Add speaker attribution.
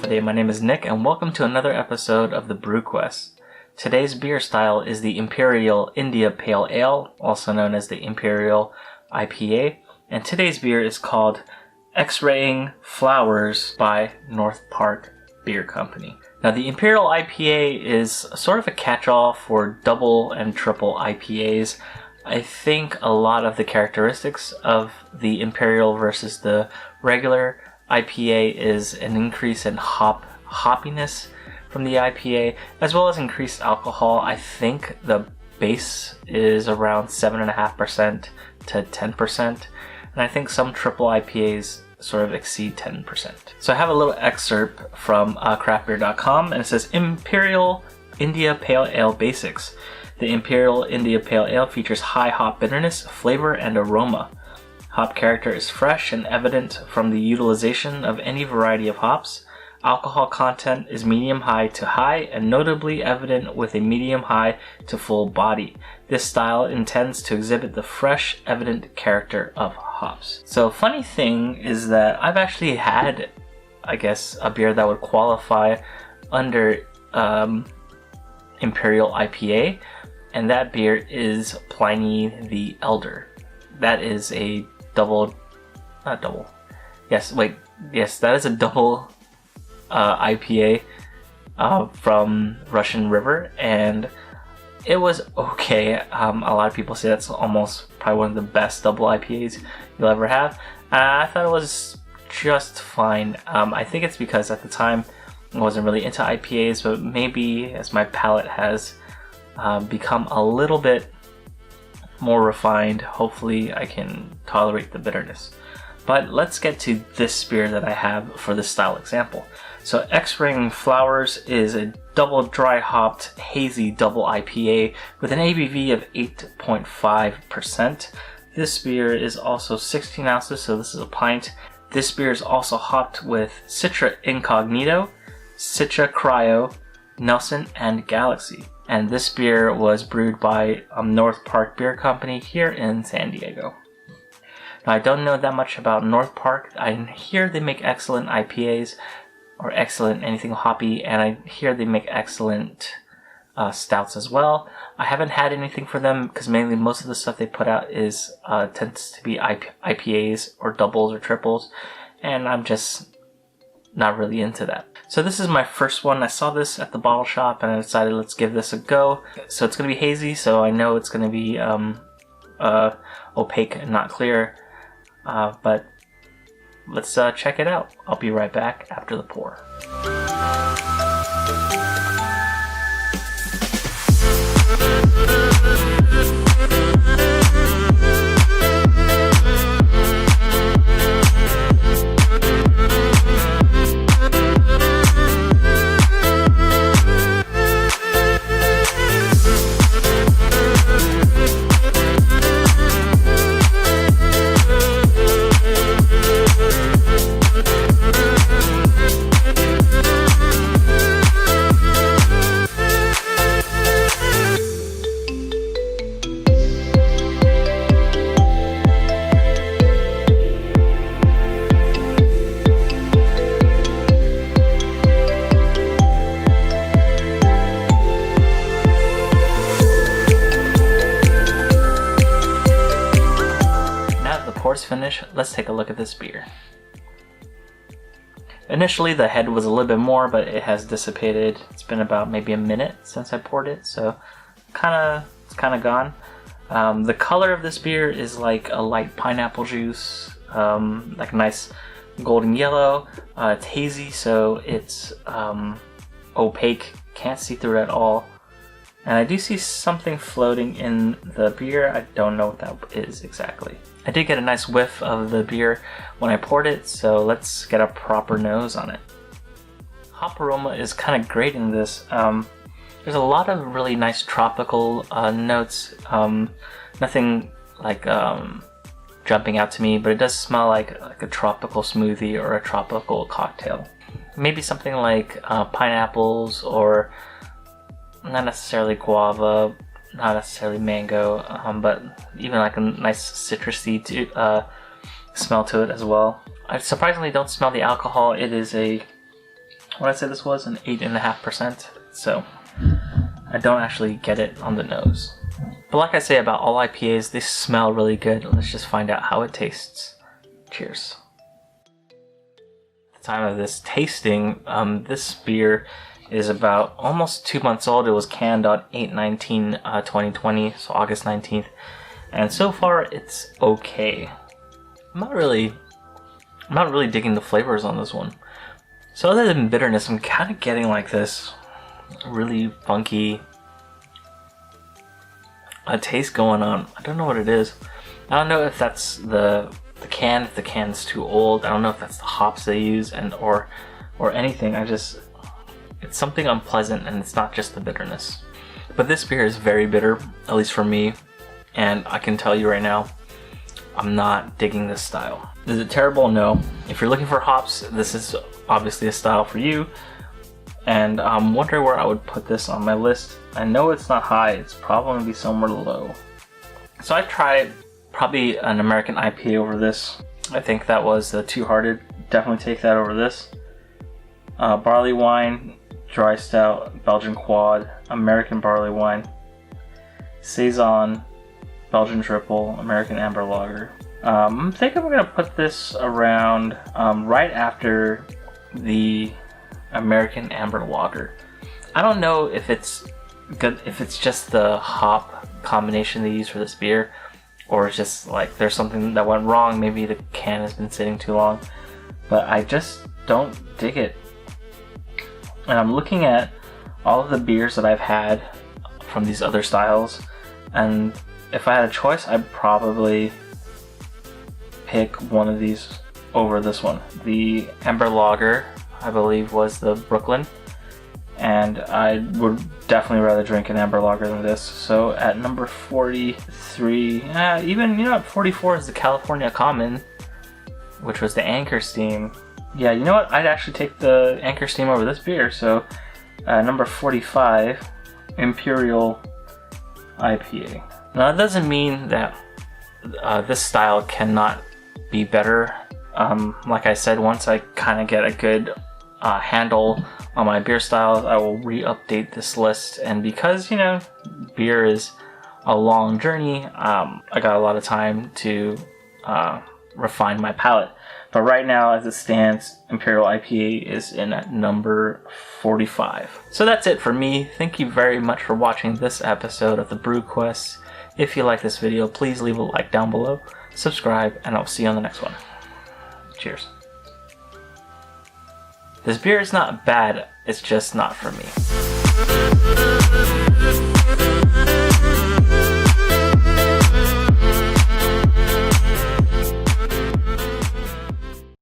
Speaker 1: Day, my name is Nick, and welcome to another episode of the Brew Quest. Today's beer style is the Imperial India Pale Ale, also known as the Imperial IPA, and today's beer is called X-Raying Flowers by North Park Beer Company. Now, the Imperial IPA is sort of a catch-all for double and triple IPAs. I think a lot of the characteristics of the Imperial versus the regular IPA is an increase in hoppiness from the IPA, as well as increased alcohol. I think the base is around 7.5% to 10%, and I think some triple IPAs sort of exceed 10%. So I have a little excerpt from craftbeer.com, and it says, Imperial India Pale Ale Basics. The Imperial India Pale Ale features high hop bitterness, flavor, and aroma. Hop character is fresh and evident from the utilization of any variety of hops. Alcohol content is medium-high to high and notably evident with a medium-high to full body. This style intends to exhibit the fresh, evident character of hops. So funny thing is that I've actually had, I guess, a beer that would qualify under Imperial IPA, and that beer is Pliny the Elder. That is a that is a double IPA from Russian River, and it was okay. A lot of people say that's almost probably one of the best double IPAs you'll ever have. I thought it was just fine. I think it's because at the time I wasn't really into IPAs, but maybe as my palate has become a little bit more refined, hopefully I can tolerate the bitterness. But let's get to this beer that I have for this style example. So X-Raying Flowers is a double dry hopped hazy double IPA with an ABV of 8.5%. This beer is also 16 ounces, so this is a pint. This beer is also hopped with Citra Incognito, Citra Cryo, Nelson, and Galaxy. And this beer was brewed by North Park Beer Company here in San Diego. Now, I don't know that much about North Park. I hear they make excellent IPAs, or excellent anything hoppy, and I hear they make excellent stouts as well. I haven't had anything for them because mainly most of the stuff they put out tends to be IPAs or doubles or triples, and I'm just not really into that. So this is my first one. I saw this at the bottle shop and I decided let's give this a go. So it's going to be hazy, so I know it's going to be opaque and not clear, but let's check it out. I'll be right back after the pour. Finish, let's take a look at this beer. Initially the head was a little bit more, but it has dissipated. It's been about maybe a minute since I poured it, so it's kind of gone. The color of this beer is like a light pineapple juice, like a nice golden yellow. It's hazy, so it's opaque, can't see through it at all. And I do see something floating in the beer. I don't know what that is exactly. I did get a nice whiff of the beer when I poured it, so let's get a proper nose on it. Hop aroma is kind of great in this. There's a lot of really nice tropical notes. Nothing like jumping out to me, but it does smell like a tropical smoothie or a tropical cocktail. Maybe something like pineapples, or not necessarily guava, not necessarily mango, but even like a nice citrusy smell to it as well. I surprisingly don't smell the alcohol. It is a, what did I say this was? An 8.5%. So I don't actually get it on the nose. But like I say about all IPAs, they smell really good. Let's just find out how it tastes. Cheers. At the time of this tasting, this beer is about almost 2 months old. It was canned on 8/19/2020, so August 19th. And so far, it's okay. I'm not really digging the flavors on this one. So other than bitterness, I'm kind of getting like this really funky taste going on. I don't know what it is. I don't know if that's the can, if the can's too old. I don't know if that's the hops they use or anything. It's something unpleasant, and it's not just the bitterness. But this beer is very bitter, at least for me, and I can tell you right now, I'm not digging this style. Is it terrible? No. If you're looking for hops, this is obviously a style for you. And I'm wondering where I would put this on my list. I know it's not high, it's probably going to be somewhere low. So I tried probably an American IPA over this. I think that was the Two Hearted. Definitely take that over this. Barley wine, dry stout, Belgian quad, American barley wine, Saison, Belgian triple, American amber lager. I think I'm going to put this around right after the American amber lager. I don't know if it's good, if it's just the hop combination they use for this beer, or it's just like there's something that went wrong. Maybe the can has been sitting too long, but I just don't dig it. And I'm looking at all of the beers that I've had from these other styles, and if I had a choice, I'd probably pick one of these over this one. The amber lager, I believe, was the Brooklyn, and I would definitely rather drink an amber lager than this. So at number 43, even, you know, at 44 is the California Common, which was the Anchor Steam. Yeah, you know what? I'd actually take the Anchor Steam over this beer. So number 45, Imperial IPA. Now that doesn't mean that this style cannot be better. Like I said, once I kind of get a good handle on my beer styles, I will re-update this list. And because, you know, beer is a long journey, I got a lot of time to refine my palate. But right now, as it stands, Imperial IPA is in at number 45. So that's it for me. Thank you very much for watching this episode of the Brew Quest. If you like this video, please leave a like down below, subscribe, and I'll see you on the next one. Cheers. This beer is not bad, it's just not for me.